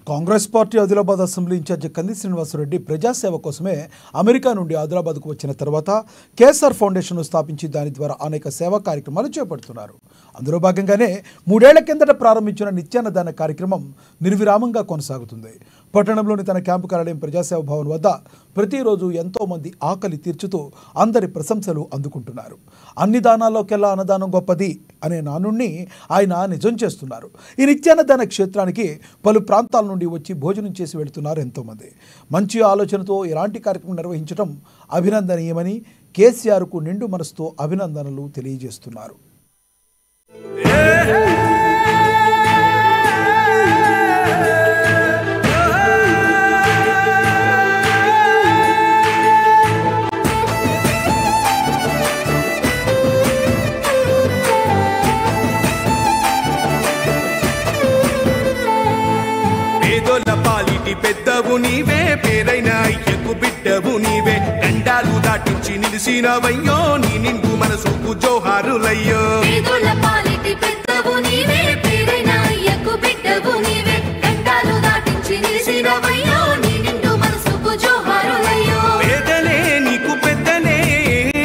Congress party Adilabad assembly in charge Kandi Srinivasareddy ప్రజాసేవ కోసమే America నుండి ఆదిలాబాద్కు వచ్చిన తర్వాత కేఎస్ఆర్ ఫౌండేషన్ను స్థాపించి దాని ద్వారా అనేక సేవా కార్యక్రమాలు చేపడుతున్నారు. అందులో భాగంగానే 3 ఏళ్ల కిందట ప్రారంభించిన నిత్యాన్నదాన కార్యక్రమం నిర్విరామంగా కొనసాగుతుంది. పట్టణంలోని తన క్యాంపు కార్యాలయం ప్రజాసేవ భవన్ వద్ద ప్రతిరోజు ఎంతో మంది ఆకలి తీర్చుతూ అందరి ప్రశంసలు అందుకుంటున్నారు. అన్ని దానాల్లోకెల్లా అన్నదానం గొప్పది అనే నానుణ్ణి ఆయన నిజం చేస్తున్నారు. ఈ నిత్యాన్నదాన క్షేత్రానికి పలు ప్రాంతాల నుండి వచ్చి భోజనం చేసి వెళ్తున్నారు ఎంతోమంది. మంచి ఆలోచనతో ఇలాంటి కార్యక్రమం నిర్వహించడం అభినందనీయమని కేసీఆర్కు నిండు మనసుతో అభినందనలు తెలియజేస్తున్నారు. పెద్దవు నీవే, పేరైన అయ్యకు బిడ్డవు నీవే, గండాలు దాటించి నిలిసినవయ్యో, నీ నిండు మనసుకు జోహారులయ్యో. పేదలే నీకు పెద్దలే,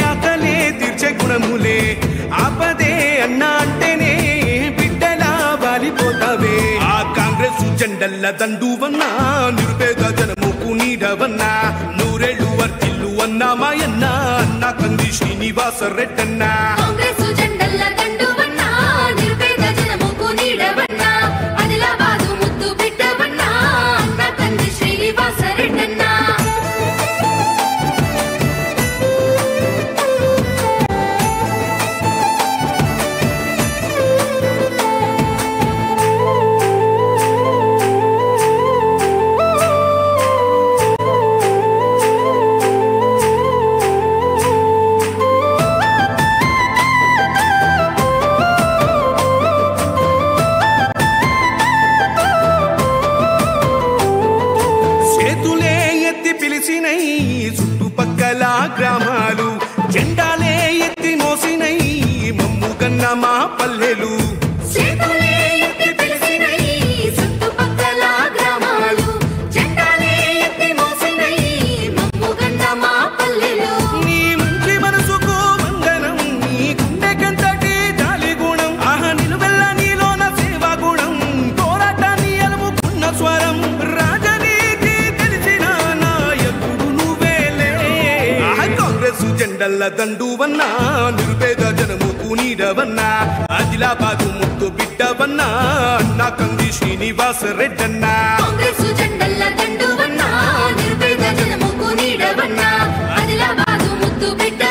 ఆకలే తీర్చే గుణములే, ఆపదే అన్నా అంటేనే బిడ్డలా వాలిపోతావే. ఆ కాంగ్రెస్ జెండల్ల దండువన్నా, నిరుపేద జనముకు నీడవన్నా, నూరేళ్లు వర్తిల్లు అన్నా మాయన్నా, అన్న కంది శ్రీనివాస రెడ్డన్నా. కాంగ్రెస్ జెండల్ల దండువన్నా, నిరుపేద జనముకు నీడవన్నా, ఆదిలాబాదు ముద్దు బిడ్డవన్నా, అన్న కంది శ్రీనివాస రెడ్డన్నా. చుట్టుపక్కల గ్రామాలు జెండాలే ఎత్తి మోసినై, మమ్ముగన్న మా పల్లెలు. నీ మంచి మనసుకు వందనం, నీ గుండెకెంతటి జాలి గుణం, ఆహా నిలువెల్ల నీలోన సేవా గుణం, పోరాటాన్ని అలుముకున్న స్వరం, రాజనీతి తెలిసిన నాయకుడు నువ్వేలే. కాంగ్రెస్ జెండల్ల దండువన్నా, నిరుపేద జనముకు నీడవన్నా, ఆదిలాబాదు ముద్దు బిడ్డవన్నా, అన్న కంది శ్రీనివాస రెడ్డన్నా. కాంగ్రెస్ జెండల్ల దండువన్నా, నిరుపేద జనముకు నీడవన్నా, ఆదిలాబాదు ముద్దు బిడ్డ